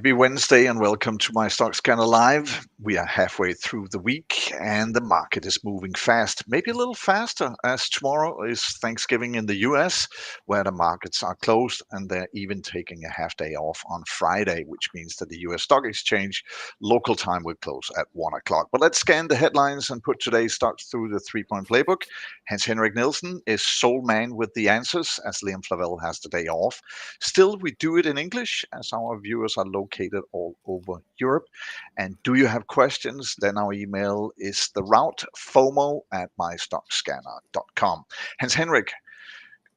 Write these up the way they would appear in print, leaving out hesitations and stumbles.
Happy Wednesday and welcome to MyStockScanner Live. We are halfway through the week and the market is moving fast, maybe a little faster as tomorrow is Thanksgiving in the US, where the markets are closed and they're even taking a half day off on Friday, which means that the US Stock Exchange local time will close at 1 o'clock. But let's scan the headlines and put today's stocks through the 3-point playbook. Hans-Henrik Nielsen is sole man with the answers as Liam Flavel has the day off. Still, we do it in English as our viewers are located all over Europe. And do you have questions? Then our email is the route fomo@mystockscanner.com. Hans-Henrik,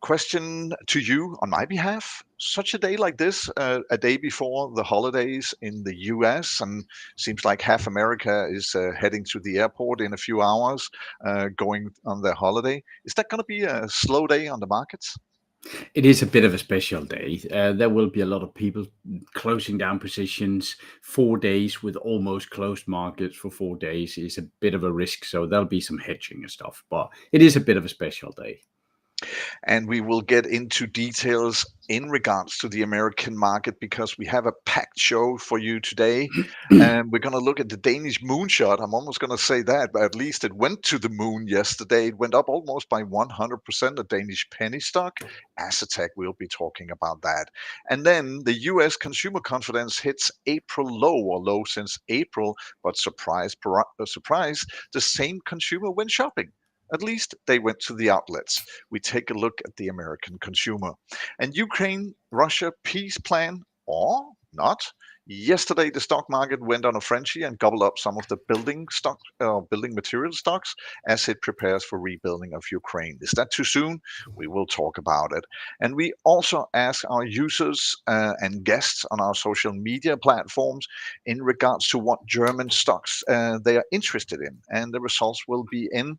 question to you on my behalf. Such a day like this, a day before the holidays in the US, and seems like half America is heading to the airport in a few hours, going on their holiday. Is that going to be a slow day on the markets? It is a bit of a special day. There will be a lot of people closing down positions. 4 days with almost closed markets for 4 days is a bit of a risk. So there'll be some hedging and stuff, but it is a bit of a special day. And we will get into details in regards to the American market because we have a packed show for you today. And we're going to look at the Danish moonshot. I'm almost going to say that, but at least it went to the moon yesterday. It went up almost by 100%, a Danish penny stock. Asatec, we'll be talking about that. And then the US consumer confidence hits April low, or low since April, but surprise, surprise, the same consumer went shopping. At least they went to the outlets. We take a look at the American consumer. And Ukraine-Russia peace plan or not? Yesterday, the stock market went on a frenzy and gobbled up some of the building material stocks as it prepares for rebuilding of Ukraine. Is that too soon? We will talk about it. And we also ask our users and guests on our social media platforms in regards to what German stocks they are interested in. And the results will be in,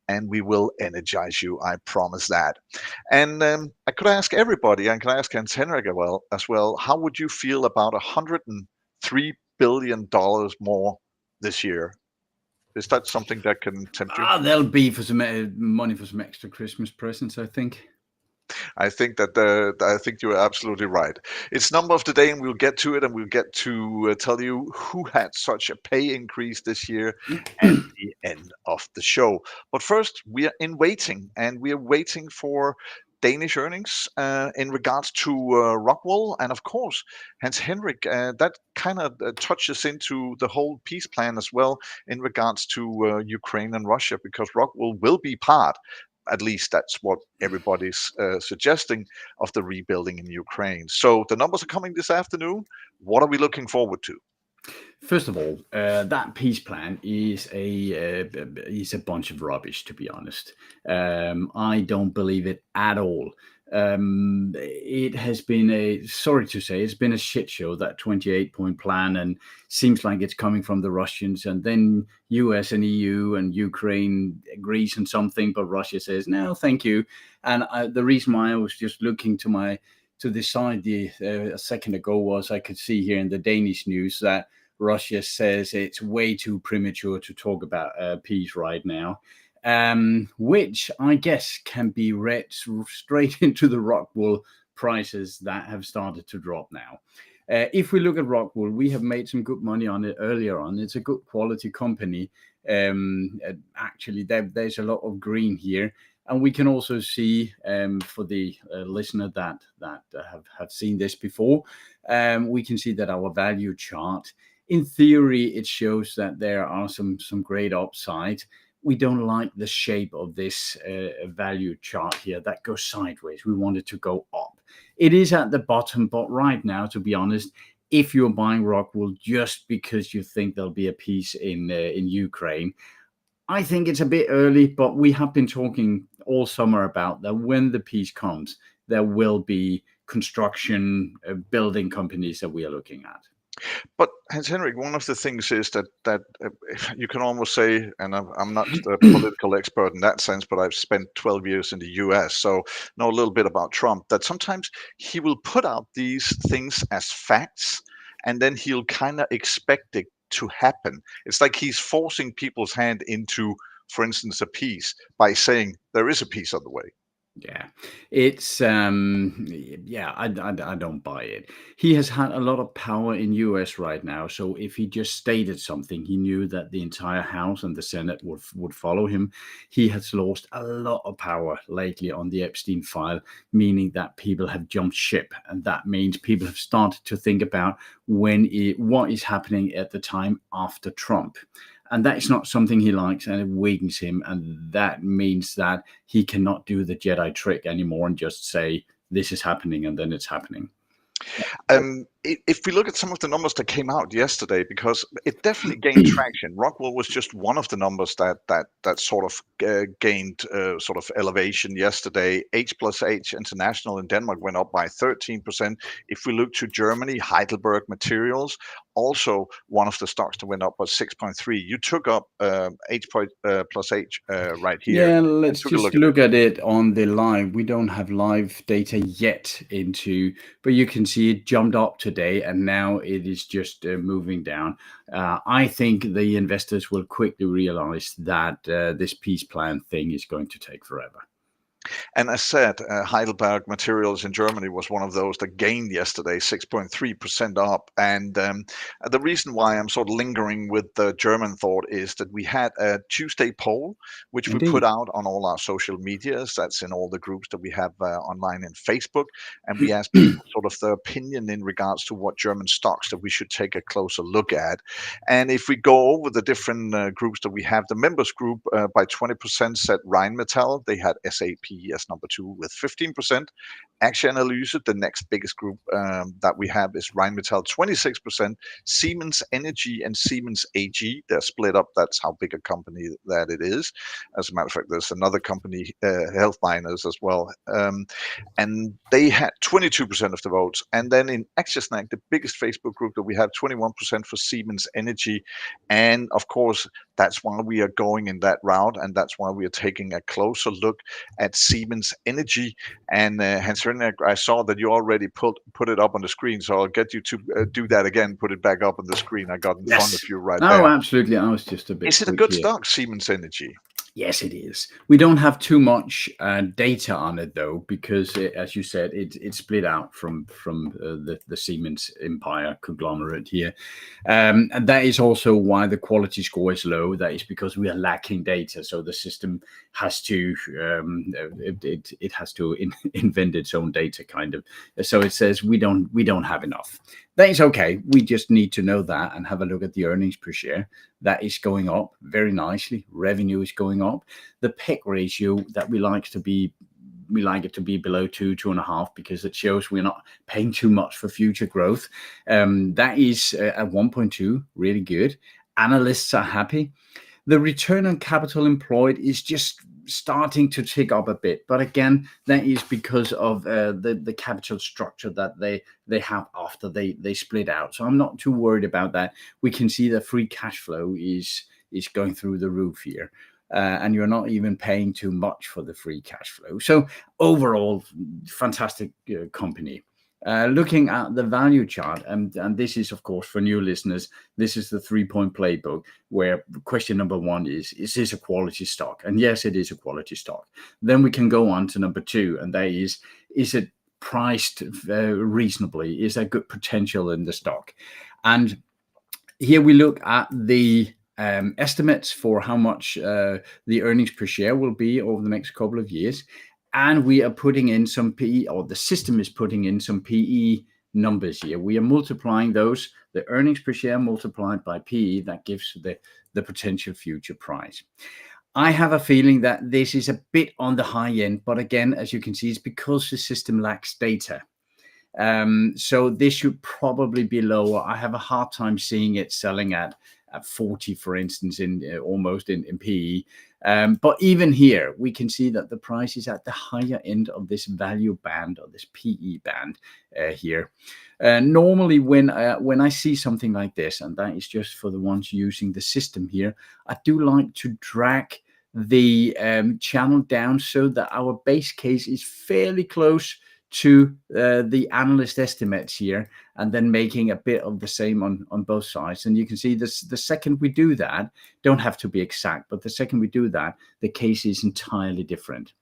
and we will energize you. I promise that. And I could ask everybody, I could ask Hans-Henrik as well, how would you feel about $103 billion more this year? Is that something that can tempt you? There'll be for some money for some extra Christmas presents, I think. I think you're absolutely right. It's number of the day, and we'll get to it, and we'll get to tell you who had such a pay increase this year at the end of the show. But first, we are in waiting, and we are waiting for Danish earnings in regards to Rockwool, and of course, Hans-Henrik, that kind of touches into the whole peace plan as well in regards to Ukraine and Russia, because Rockwool will be part, at least that's what everybody's suggesting, of the rebuilding in Ukraine. So the numbers are coming this afternoon. What are we looking forward to? First of all, that peace plan is a bunch of rubbish, to be honest. I don't believe it at all. It has been sorry to say, it's been a shit show, that 28-point plan, and seems like it's coming from the Russians, and then US and EU and Ukraine agrees on something, but Russia says, no, thank you. And the reason why I was just looking to the side a second ago was I could see here in the Danish news that Russia says it's way too premature to talk about peace right now, which I guess can be read straight into the Rockwool prices that have started to drop now. If we look at Rockwool, we have made some good money on it earlier on. It's a good quality company. Actually, there's a lot of green here. And we can also see, for the listener that have seen this before, we can see that our value chart, in theory, it shows that there are some great upside. We don't like the shape of this value chart here that goes sideways. We want it to go up. It is at the bottom, but right now, to be honest, if you're buying Rockwool just because you think there'll be a peace in Ukraine, I think it's a bit early, but we have been talking all summer about that when the peace comes, there will be construction building companies that we are looking at. But Hans-Henrik, one of the things is that you can almost say, and I'm not a political expert in that sense, but I've spent 12 years in the US, so know a little bit about Trump, that sometimes he will put out these things as facts, and then he'll kind of expect it to happen. It's like he's forcing people's hand into, for instance, a peace by saying there is a peace on the way. Yeah, it's yeah, I don't buy it. He has had a lot of power in US right now, so if he just stated something, he knew that the entire House and the Senate would follow him. He has lost a lot of power lately on the Epstein file, meaning that people have jumped ship, and that means people have started to think about what is happening at the time after Trump. And that is not something he likes, and it weakens him. And that means that he cannot do the Jedi trick anymore and just say, this is happening, and then it's happening. If we look at some of the numbers that came out yesterday, because it definitely gained traction. Rockwell was just one of the numbers that sort of gained sort of elevation yesterday. H plus H International in Denmark went up by 13%. If we look to Germany, Heidelberg Materials, also one of the stocks that went up was 6.3. You took up H plus H right here. Yeah, let's Took a just look look at it on the live. We don't have live data yet but you can see it jumped up today, and now it is just moving down. I think the investors will quickly realize that this peace plan thing is going to take forever. And as said, Heidelberg Materials in Germany was one of those that gained yesterday, 6.3% up. And the reason why I'm sort of lingering with the German thought is that we had a Tuesday poll, which we put Indeed. out on all our social medias. That's in all the groups that we have online in Facebook. And we asked people sort of their opinion in regards to what German stocks that we should take a closer look at. And if we go over the different groups that we have, the members group by 20% said Rheinmetall. They had SAP as number 2 with 15%. Analyse, the next biggest group that we have, is Rheinmetall, 26%. Siemens Energy and Siemens AG, they're split up. That's how big a company that it is. As a matter of fact, there's another company, Health Miners, as well. And they had 22% of the votes. And then in Aktiesnack, the biggest Facebook group that we have, 21% for Siemens Energy. And of course, that's why we are going in that route, and that's why we are taking a closer look at Siemens Energy. And Hans-Henrik, I saw that you already put it up on the screen, so I'll get you to do that again, put it back up on the screen. I got in front of you right there. Oh, absolutely. I was just a bit. Is it a good stock, Siemens Energy? Yes, it is. We don't have too much data on it, though, because, as you said, it's split out from the Siemens Empire conglomerate here. And that is also why the quality score is low. That is because we are lacking data. So the system has to it has to invent its own data, kind of. So it says we don't have enough. That is okay. We just need to know that and have a look at the earnings per share. That is going up very nicely. Revenue is going up. The PEG ratio that we like it to be below 2.5, because it shows we're not paying too much for future growth. That is at 1.2, really good. Analysts are happy. The return on capital employed is just starting to tick up a bit, but again, that is because of the capital structure that they have after they split out. So I'm not too worried about that. We can see the free cash flow is going through the roof here. And you're not even paying too much for the free cash flow. So overall, fantastic company. Looking at the value chart, and this is, of course, for new listeners, this is the 3-point playbook, where question number 1 is this a quality stock? And yes, it is a quality stock. Then we can go on to number 2, and that is it priced reasonably? Is there good potential in the stock? And here we look at the estimates for how much the earnings per share will be over the next couple of years. And we are putting in some PE, or the system is putting in some PE numbers here. We are multiplying those, the earnings per share multiplied by PE, that gives the potential future price. I have a feeling that this is a bit on the high end, but again, as you can see, it's because the system lacks data. So this should probably be lower. I have a hard time seeing it selling at 40, for instance, almost in PE. But even here, we can see that the price is at the higher end of this value band, or this PE band here. Normally, when I see something like this, and that is just for the ones using the system here, I do like to drag the channel down so that our base case is fairly close to the analyst estimates here, and then making a bit of the same on both sides. And you can see this, the second we do that, don't have to be exact, but the second we do that, the case is entirely different.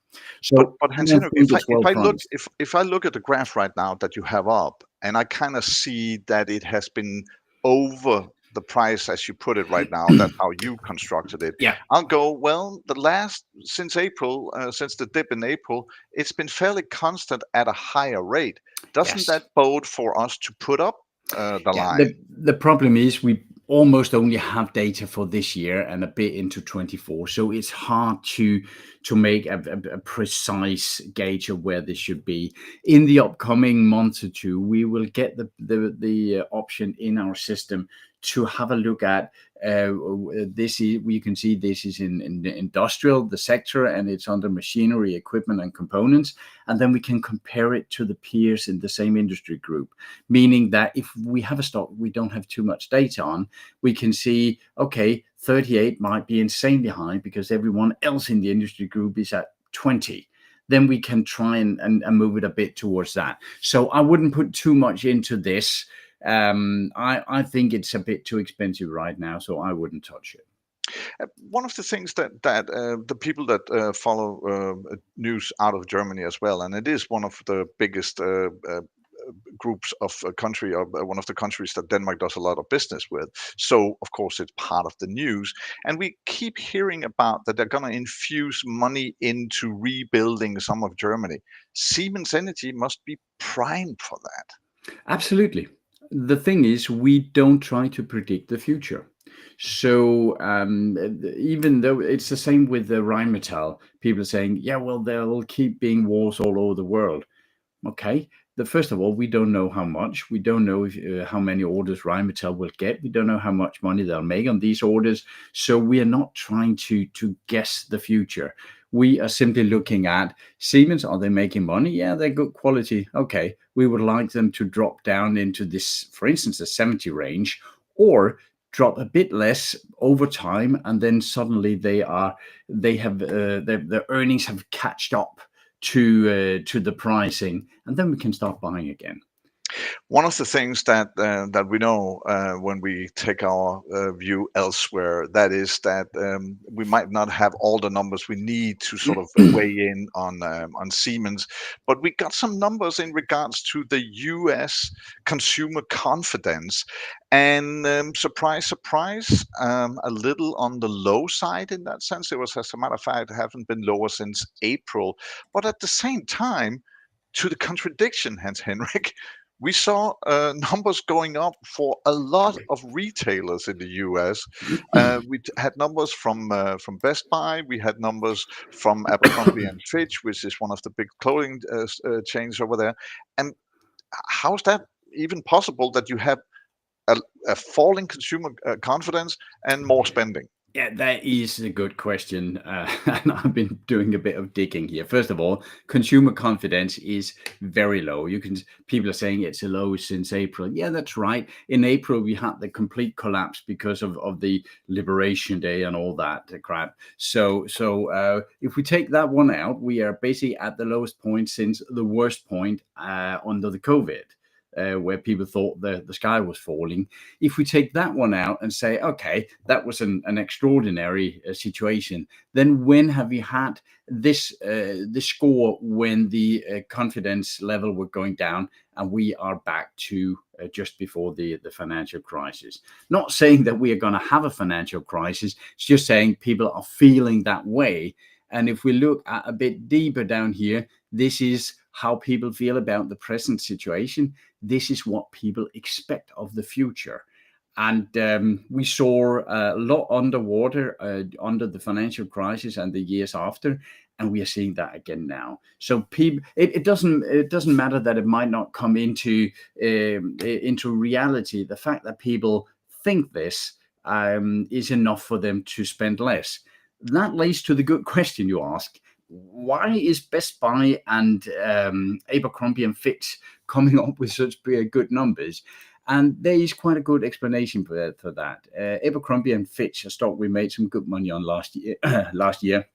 But So I don't Hans-Henrik, think it's well priced. if I look at the graph right now that you have up, and I kind of see that it has been over the price as you put it right now, that's how you constructed it. Yeah. I'll go, well, the last since April, since the dip in April, it's been fairly constant at a higher rate. Doesn't Yes. that bode for us to put up the Yeah. line? The problem is we almost only have data for this year and a bit into 24, so it's hard to make a precise gauge of where this should be. In the upcoming month or two, we will get the option in our system to have a look at this. Is, we can see this is in the industrial, the sector, and it's under machinery, equipment, and components, and then we can compare it to the peers in the same industry group, meaning that if we have a stock we don't have too much data on, we can see, okay, 38 might be insanely high because everyone else in the industry group is at 20. Then we can try and move it a bit towards that. So I wouldn't put too much into this. I think it's a bit too expensive right now, so I wouldn't touch it. One of the things that the people that follow news out of Germany as well, and it is one of the biggest groups of a country, or one of the countries that Denmark does a lot of business with. So of course it's part of the news, and we keep hearing about that they're going to infuse money into rebuilding some of Germany. Siemens Energy must be primed for that. Absolutely. The thing is, we don't try to predict the future. So even though it's the same with the Rheinmetall, people are saying, yeah, well, there'll keep being wars all over the world. Okay. First of all, we don't know how much. We don't know how many orders Rheinmetall will get. We don't know how much money they'll make on these orders. So we are not trying to guess the future. We are simply looking at Siemens. Are they making money? Yeah, they're good quality. Okay. We would like them to drop down into this, for instance, the 70 range, or drop a bit less over time, and then suddenly they have their earnings have catched up to the pricing, and then we can start buying again. One of the things that we know when we take our view elsewhere, that is that we might not have all the numbers we need to sort of weigh in on Siemens, but we got some numbers in regards to the U.S. consumer confidence, and surprise, surprise, a little on the low side in that sense. It was, as a matter of fact, haven't been lower since April, but at the same time, to the contradiction, Hans-Henrik, we saw numbers going up for a lot of retailers in the US. We had numbers from Best Buy. We had numbers from Abercrombie and Fitch, which is one of the big clothing chains over there. And how's that even possible that you have a falling consumer confidence and more spending? Yeah, that is a good question. And I've been doing a bit of digging here. First of all, consumer confidence is very low. People are saying it's the lowest since April. Yeah, that's right. In April, we had the complete collapse because of the Liberation Day and all that crap. So if we take that one out, we are basically at the lowest point since the worst point under the COVID. Where people thought the sky was falling. If we take that one out and say, okay, that was an extraordinary situation, then when have you had this score when the confidence level were going down and we are back to just before the financial crisis? Not saying that we are going to have a financial crisis, it's just saying people are feeling that way. And if we look at a bit deeper down here, this is how people feel about the present situation. This is what people expect of the future. And we saw a lot underwater under the financial crisis and the years after, and we are seeing that again now. So people, it doesn't matter that it might not come into reality. The fact that people think this is enough for them to spend less. That leads to the good question you ask. Why is Best Buy and Abercrombie and Fitch coming up with such good numbers? And there is quite a good explanation for that. Abercrombie and Fitch, a stock we made some good money on last year.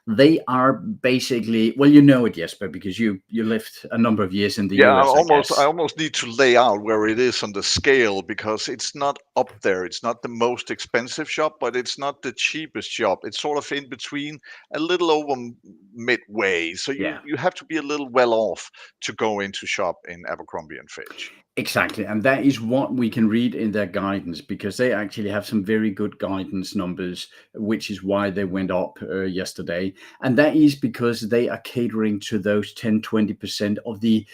They are basically, well, you know it, Jesper, because you lived a number of years in the Yeah, US, I I guess. almost need to lay out where it is on the scale because it's not up there. It's not the most expensive shop, but it's not the cheapest shop. It's sort of in between, a little over midway. So Yeah. you have to be a little well off to go into shop in Abercrombie and Fitch. Exactly. And that is what we can read in their guidance, because they actually have some very good guidance numbers, which is why they went up yesterday. And that is because they are catering to those 10-20% of the,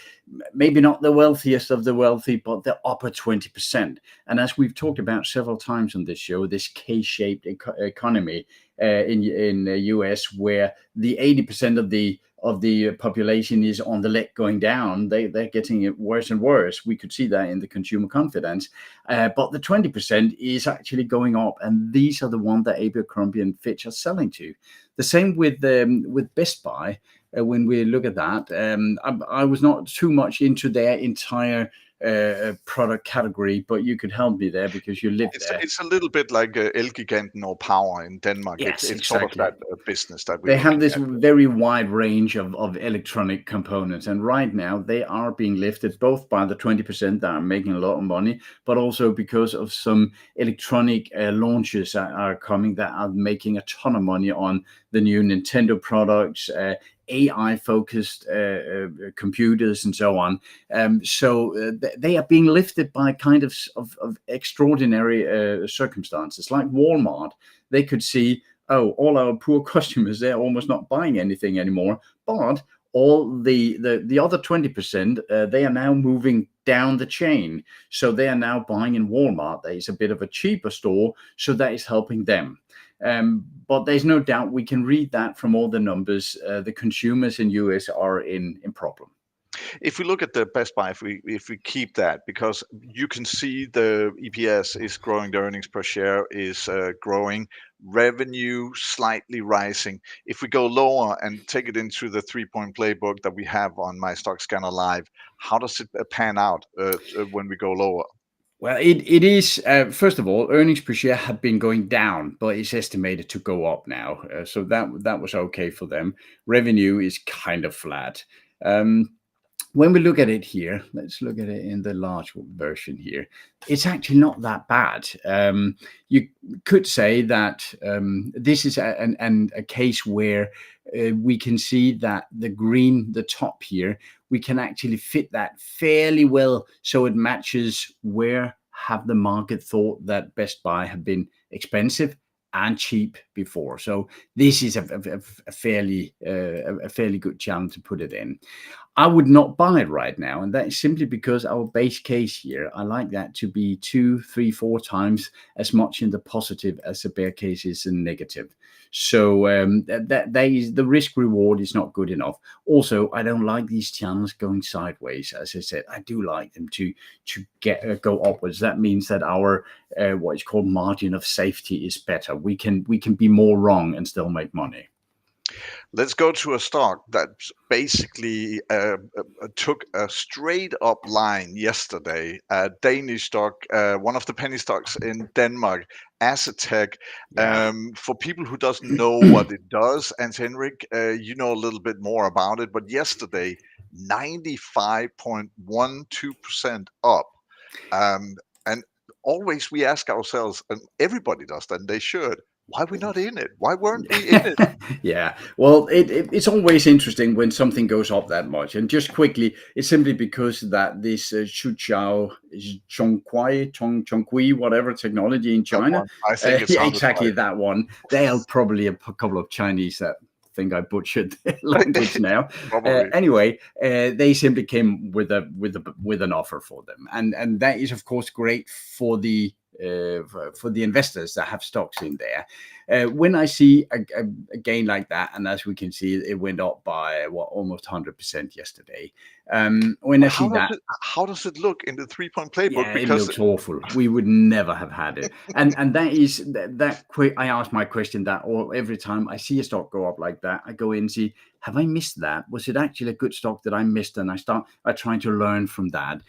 maybe not the wealthiest of the wealthy, but the upper 20%. And as we've talked about several times on this show, this K-shaped economy in the US, where the 80% of the population is on the leg going down. They're getting it worse and worse. We could see that in the consumer confidence. But the 20% is actually going up. And these are the ones that Abercrombie and Fitch are selling to. The same with Best Buy. When we look at that, I was not too much into their entire product category, but you could help me there because you live there. It's a little bit like Elgiganten or Power in Denmark. Yes, It's sort of exactly. that business that we're They have looking this at. very wide range of electronic components. And right now they are being lifted both by the 20% that are making a lot of money, but also because of some electronic launches that are coming that are making a ton of money on the new Nintendo products, AI focused computers and so on. They are being lifted by kind of extraordinary circumstances. Like Walmart, they could see, oh, all our poor customers, they're almost not buying anything anymore. But all the other 20%, they are now moving down the chain. So they are now buying in Walmart. That is a bit of a cheaper store. So that is helping them. But there's no doubt we can read that from all the numbers. The consumers in US are in problem. If we look at the Best Buy, if we keep that, because you can see the EPS is growing, the earnings per share is growing, revenue slightly rising. If we go lower and take it into the 3-point playbook that we have on MyStockScanner Live, how does it pan out when we go lower? Well, it is, first of all, earnings per share have been going down, but it's estimated to go up now. So that was okay for them. Revenue is kind of flat. When we look at it here, let's look at it in the large version here. It's actually not that bad. You could say that this is a case where we can see that the top here, we can actually fit that fairly well so it matches where have the market thought that Best Buy have been expensive and cheap before. So this is a fairly good chance to put it in. I would not buy it right now, and that is simply because our base case here, I like that to be 2, 3, 4 times as much in the positive as the bear case is in negative. So that is, the risk reward is not good enough. Also, I don't like these channels going sideways. As I said, I do like them to go upwards. That means that our what is called margin of safety is better. We can be more wrong and still make money. Let's go to a stock that basically took a straight up line yesterday. A Danish stock, one of the penny stocks in Denmark, Assetech. Yeah. For people who doesn't know what it does, Hans-Henrik, you know a little bit more about it. But yesterday, 95.12% up. And always we ask ourselves, and everybody does that, and they should, why are we not in it? Why weren't we in it? Yeah, well, it's always interesting when something goes up that much. And just quickly, it's simply because that this Chongqi, whatever technology in China, I think it yeah, sounded exactly right. that one. They are probably a couple of Chinese that think I butchered their language now. Probably. Anyway, they simply came with an offer for them, and that is of course great for the investors that have stocks in there. When I see a gain like that, and as we can see, it went up by almost 100% yesterday. When I see that, How does it look in the 3-point playbook? yeah, it Because looks awful. We would never have had it. And that is that quick. I ask my question that, or every time I see a stock go up like that, I go in and see, have I missed that? Was it actually a good stock that I missed? And I try to learn from that.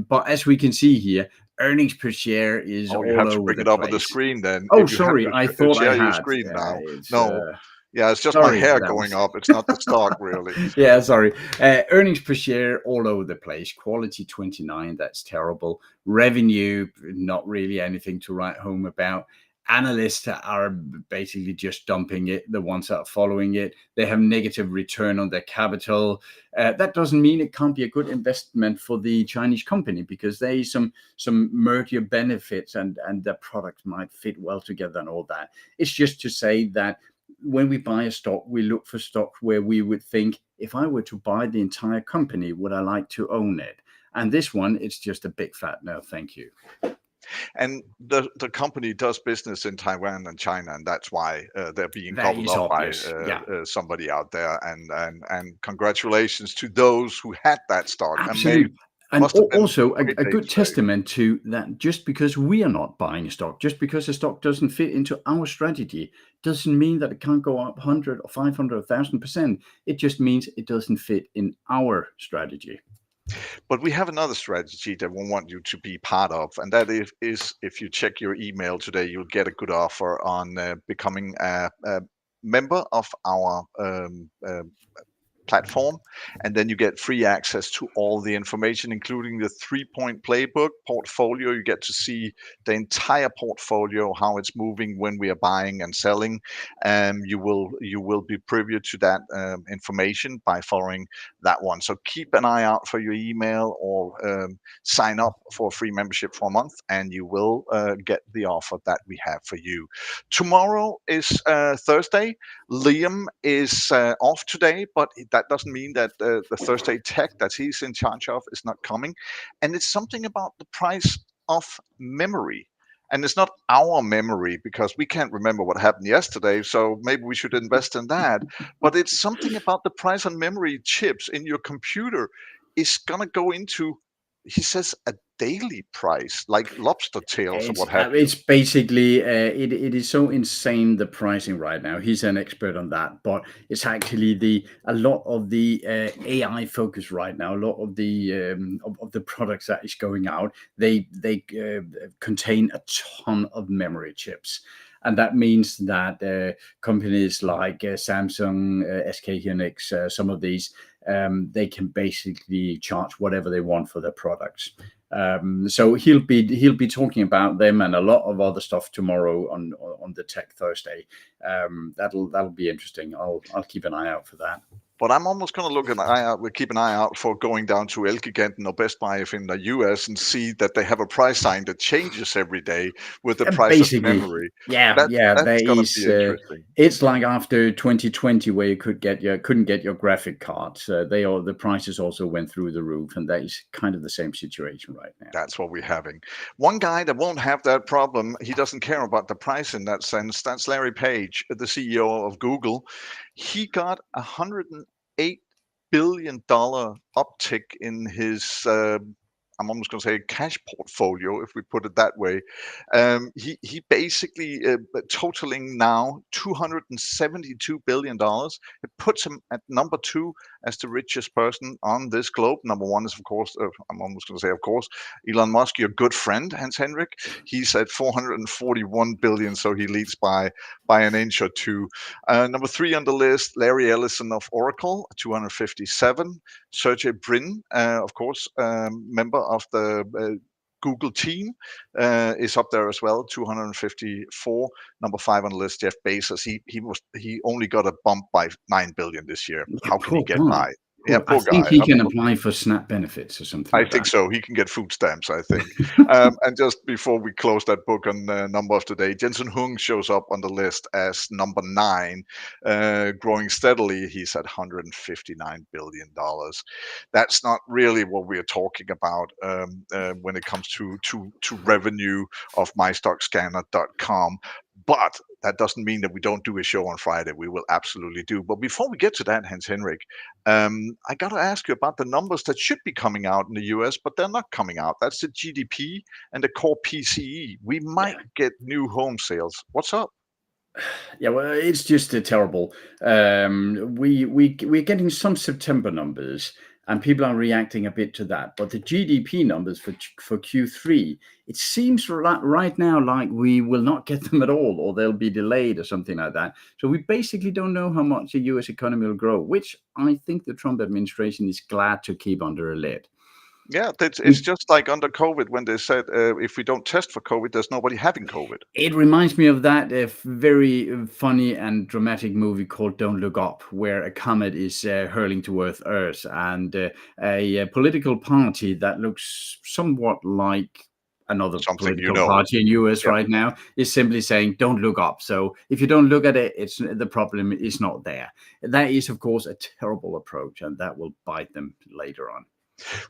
But as we can see here, earnings per share is you all have to over bring the it up on the place. screen then. Oh, If you have sorry, I to thought I share your had. screen now. It's No, Yeah, it's just my Sorry, hair that going was. up. It's not the stock, really. Yeah, sorry. Earnings per share all over the place. Quality 29, that's terrible. Revenue, not really anything to write home about. Analysts are basically just dumping it, the ones that are following it. They have negative return on their capital. That doesn't mean it can't be a good investment for the Chinese company, because there is some merger benefits, and the products might fit well together and all that. It's just to say that when we buy a stock, we look for stock where we would think, if I were to buy the entire company, would I like to own it? And this one, it's just a big fat no, thank you. And the company does business in Taiwan and China, and that's why they're being That gobbled is up by obvious. Yeah, somebody out there. And congratulations to those who had that stock. absolutely. And Must have been also a great day good today. testament to that, just because we are not buying a stock, just because a stock doesn't fit into our strategy, doesn't mean that it can't go up 100 or 500 or 1,000%. It just means it doesn't fit in our strategy. But we have another strategy that we want you to be part of, and that is if you check your email today, you'll get a good offer on becoming a member of our platform, and then you get free access to all the information, including the 3-point playbook portfolio. You get to see the entire portfolio, how it's moving when we are buying and selling. You will be privy to that information by following that one. So keep an eye out for your email, or sign up for a free membership for a month, and you will get the offer that we have for you. Tomorrow is Thursday. Liam is off today, but that doesn't mean that the Thursday tech that he's in charge of is not coming. And it's something about the price of memory. And it's not our memory, because we can't remember what happened yesterday. So maybe we should invest in that. But it's something about the price on memory chips in your computer is going to go into, he says, a daily price, like lobster tails or what have you. It's basically it is so insane, the pricing right now. He's an expert on that, but it's actually a lot of the AI focus right now. A lot of the products that is going out, they contain a ton of memory chips. And that means that companies like Samsung, SK Hynix, some of these, they can basically charge whatever they want for their products. So he'll be talking about them and a lot of other stuff tomorrow on the Tech Thursday. That'll be interesting. I'll keep an eye out for that. But I'm almost going to look an eye out. We'll keep an eye out for going down to Elgiganten or Best Buy if in the US, and see that they have a price sign that changes every day with the price of Basically, memory. yeah. There That's going to is. be interesting. It's like after 2020, where you couldn't get your graphic cards. The prices also went through the roof, and that is kind of the same situation right now. That's what we're having. One guy that won't have that problem, he doesn't care about the price in that sense. That's Larry Page, the CEO of Google. He got $108 billion uptick in his I'm almost going to say cash portfolio, if we put it that way. He basically totaling now $272 billion. It puts him at number 2 as the richest person on this globe. Number 1 is, of course, I'm almost going to say, of course, Elon Musk, your good friend, Hans-Henrik. He's at 441 billion, so he leads by an inch or two. Number 3 on the list, Larry Ellison of Oracle, 257. Sergey Brin, of course, member of the Google team, is up there as well, 254. Number 5 on the list, Jeff Bezos. He only got a bump by 9 billion this year. How can he get by? Yeah, I poor think guy. he can apply for SNAP benefits or something. I like think that. so. He can get food stamps, I think. And just before we close that book on number of the day, Jensen Huang shows up on the list as number 9, growing steadily. He's at $159 billion. That's not really what we're talking about when it comes to revenue of MyStockScanner.com. But that doesn't mean that we don't do a show on Friday. We will absolutely do. But before we get to that, Hans-Henrik, I got to ask you about the numbers that should be coming out in the US, but they're not coming out. That's the GDP and the core PCE. We might get new home sales. What's up? Yeah, well, it's just terrible. We're getting some September numbers, and people are reacting a bit to that. But the GDP numbers for Q3, it seems right now like we will not get them at all, or they'll be delayed or something like that. So we basically don't know how much the US economy will grow, which I think the Trump administration is glad to keep under a lid. Yeah, it's just like under COVID when they said if we don't test for COVID, there's nobody having COVID. It reminds me of that very funny and dramatic movie called Don't Look Up, where a comet is hurling towards Earth, and a political party that looks somewhat like another Something you political know. party in US Yeah. right now is simply saying, don't look up. So if you don't look at it, the problem is not there. That is, of course, a terrible approach, and that will bite them later on.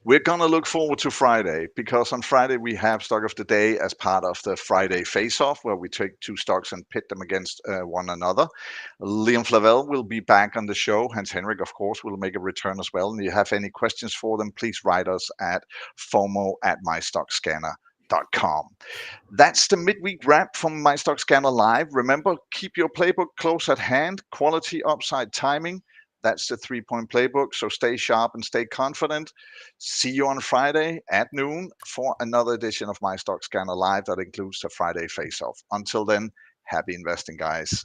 We're gonna look forward to Friday because on Friday we have stock of the day as part of the Friday face-off, where we take two stocks and pit them against one another. Liam Flavel will be back on the show. Hans-Henrik, of course, will make a return as well. And if you have any questions for them, please write us at FOMO@MyStockScanner.com. That's the midweek wrap from MyStockScanner Live. Remember, keep your playbook close at hand. Quality, upside, timing. That's the 3-point playbook. So stay sharp and stay confident. See you on Friday at noon for another edition of MyStockScanner Live that includes the Friday face-off. Until then, happy investing, guys.